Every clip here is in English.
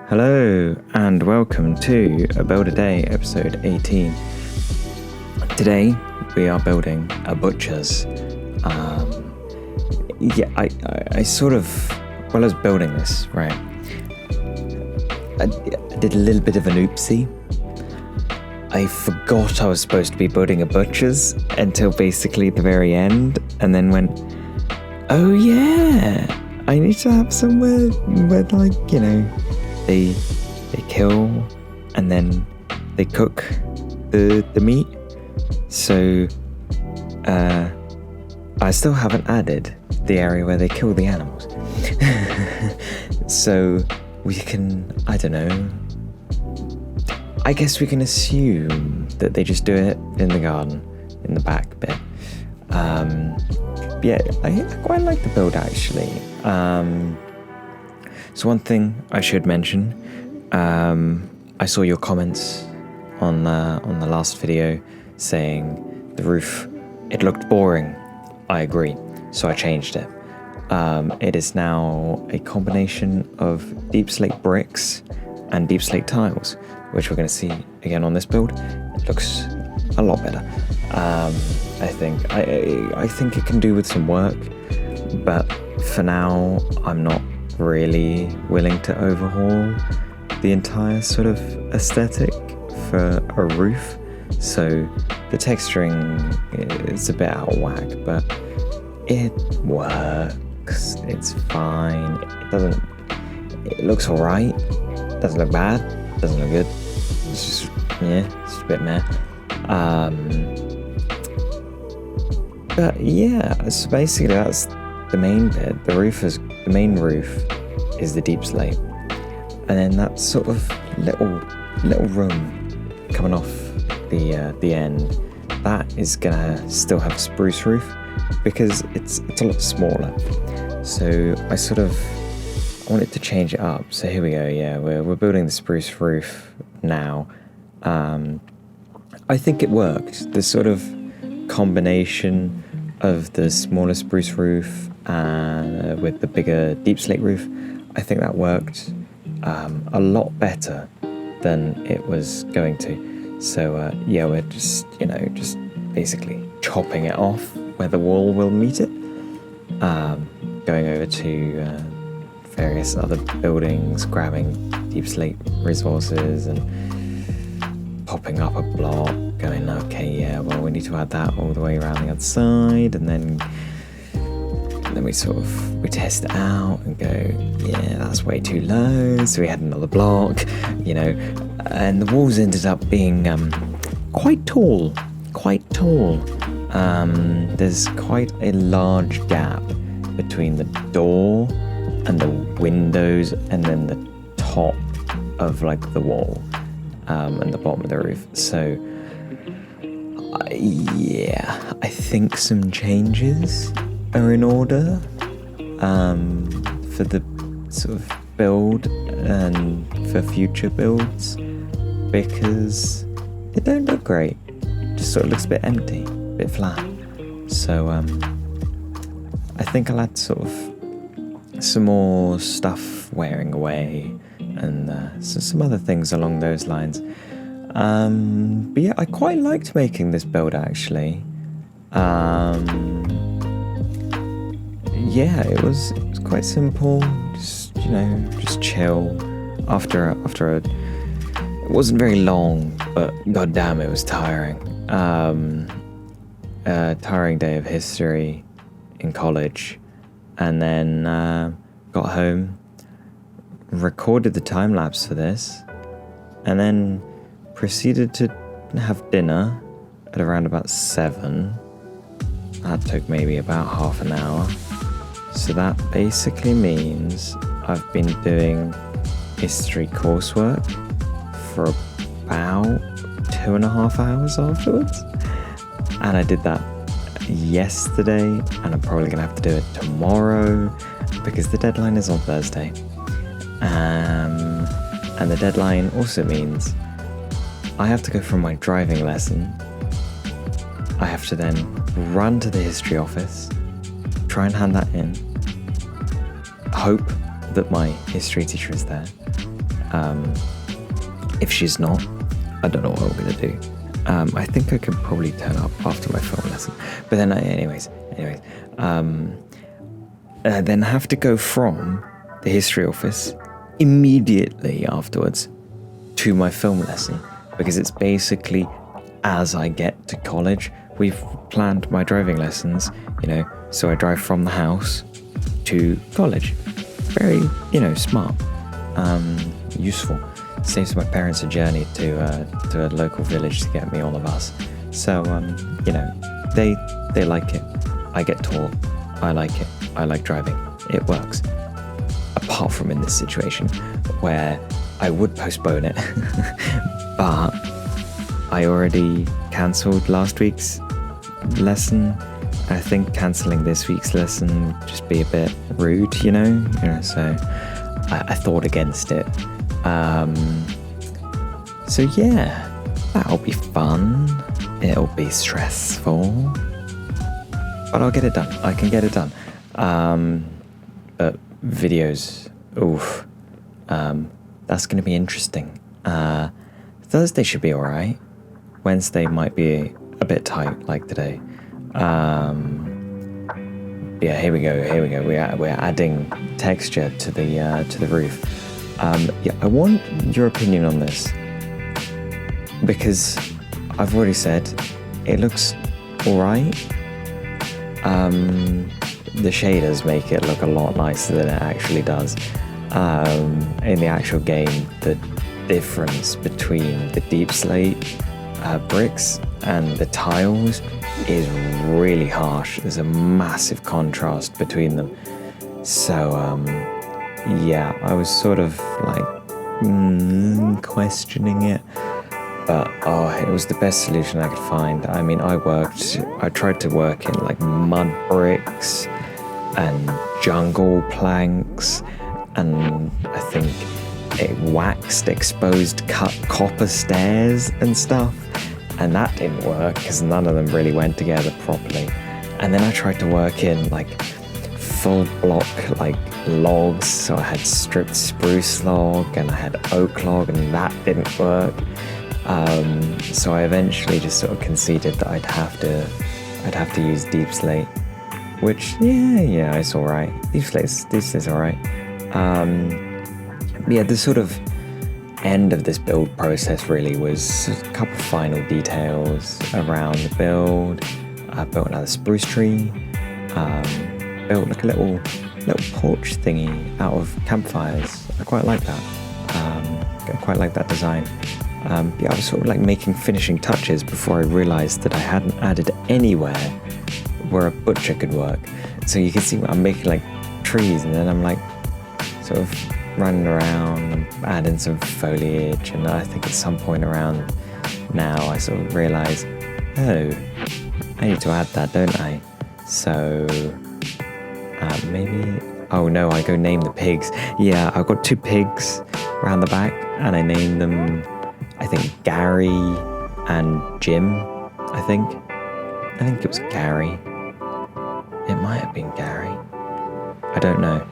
Hello and welcome to A Build a Day, episode 18. Today we are building a butcher's. I was building this, right, I did a little bit of an oopsie. I forgot I was supposed to be building a butcher's until basically the very end, and then went, oh yeah, I need to have somewhere where, they kill and then they cook the meat. So I still haven't added the area where they kill the animals. So we can, I guess we can assume that they just do it in the garden, in the back bit. Yeah, I quite like the build actually. So one thing I should mention, I saw your comments on the last video saying the roof, it looked boring. I agree, so I changed it. It is now a combination of deep slate bricks and deep slate tiles, which we're going to see again on this build. It looks a lot better. I think it can do with some work, but for now I'm not really willing to overhaul the entire sort of aesthetic for a roof. So the texturing is a bit out of whack, but it works. It's fine. It looks alright. Doesn't look bad. Doesn't look good. It's just a bit meh. But yeah, so basically that's the main bit. The main roof is the deep slate, and then that sort of little room coming off the end, that is gonna still have spruce roof because it's a lot smaller. So I wanted to change it up. So here we go. Yeah, we're building the spruce roof now. I think it worked. The sort of combination of the smaller spruce roof with the bigger deep slate roof, I think that worked a lot better than it was going to. So we're just basically chopping it off where the wall will meet it, going over to various other buildings, grabbing deep slate resources and popping up a block, going, okay, yeah, well, we need to add that all the way around the other side, and then we test it out and go, yeah, that's way too low, so we had another block, and the walls ended up being quite tall. There's quite a large gap between the door and the windows and then the top of the wall and the bottom of the roof. So I think some changes are in order for the sort of build and for future builds, because it don't look great. It just sort of looks a bit empty, a bit flat. So I think I'll add sort of some more stuff wearing away and some other things along those lines. But yeah, I quite liked making this build actually. It was quite simple. Just chill after it wasn't very long, but goddamn, it was tiring. Tiring day of history in college, and then got home, recorded the time lapse for this, and then proceeded to have dinner at around about 7. That took maybe about half an hour. So that basically means I've been doing history coursework for about 2.5 hours afterwards. And I did that yesterday, and I'm probably going to have to do it tomorrow because the deadline is on Thursday. And the deadline also means I have to go for my driving lesson. I have to then run to the history office, try and hand that in, hope that my history teacher is there, If she's not, I don't know what I'm gonna do. I think I could probably turn up after my film lesson, but then then have to go from the history office immediately afterwards to my film lesson, because it's basically as I get to college. We've planned my driving lessons, so I drive from the house to college. Very, smart, useful. Saves my parents a journey to a local village to get me on the bus. So, they like it. I get taught. I like it. I like driving. It works. Apart from in this situation where I would postpone it, but I already cancelled last week's lesson. I think cancelling this week's lesson would just be a bit rude, so I thought against it. So yeah, that'll be fun. It'll be stressful, but I'll get it done. I can get it done. But videos, that's going to be interesting. Thursday should be alright. Wednesday might be a bit tight, like today. Yeah, here we go. We're adding texture to the roof. Yeah, I want your opinion on this, because I've already said it looks alright. The shaders make it look a lot nicer than it actually does. In the actual game, the difference between the deep slate bricks and the tiles is really harsh. There's a massive contrast between them. So, yeah, I was sort of like questioning it, but it was the best solution I could find. I mean, I tried to work in like mud bricks and jungle planks, and I think it waxed exposed cut copper stairs and stuff, and that didn't work because none of them really went together properly. And then I tried to work in like full block like logs, so I had stripped spruce log and I had oak log, and that didn't work. So I eventually just sort of conceded that I'd have to use deep slate, which yeah, it's alright. Deep slate's alright. Yeah, the sort of end of this build process really was a couple final details around the build. I built another spruce tree, built like a little porch thingy out of campfires. I quite like that. I quite like that design. Yeah, I was sort of like making finishing touches before I realised that I hadn't added anywhere where a butcher could work. So you can see I'm making like trees, and then I'm like sort of running around and adding some foliage, and I think at some point around now I sort of realise, I need to add that, don't I? So maybe, I go name the pigs. Yeah, I've got 2 pigs around the back, and I named them, I think, Gary and Jim. I think it was Gary. It might have been Gary. I don't know.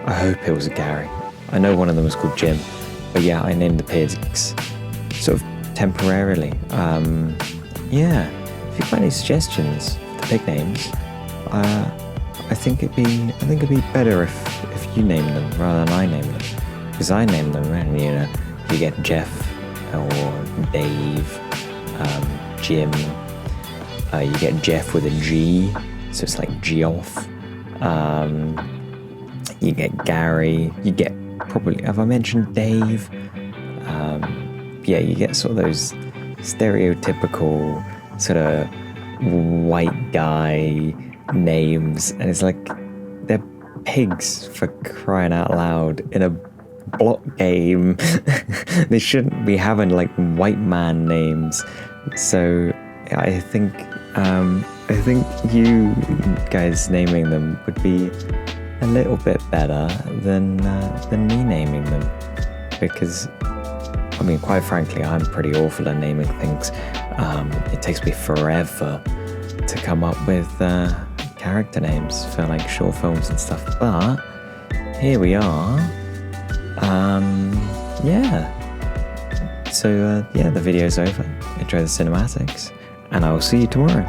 I hope it was Gary. I know one of them was called Jim, but yeah, I named the pigs sort of temporarily. Yeah, if you've got any suggestions for the pig names, I think it'd be better if you name them rather than I name them, because I name them, and you get Jeff or Dave, Jim. You get Jeff with a G, so it's like Geoff. You get Gary. You get probably, have I mentioned Dave? Yeah, you get sort of those stereotypical sort of white guy names, and it's like they're pigs, for crying out loud, in a block game. They shouldn't be having like white man names. So I think you guys naming them would be a little bit better than me naming them, because I mean, quite frankly, I'm pretty awful at naming things. It takes me forever to come up with character names for like short films and stuff, but here we are. Yeah. So, yeah, the video's over. Enjoy the cinematics, and I will see you tomorrow.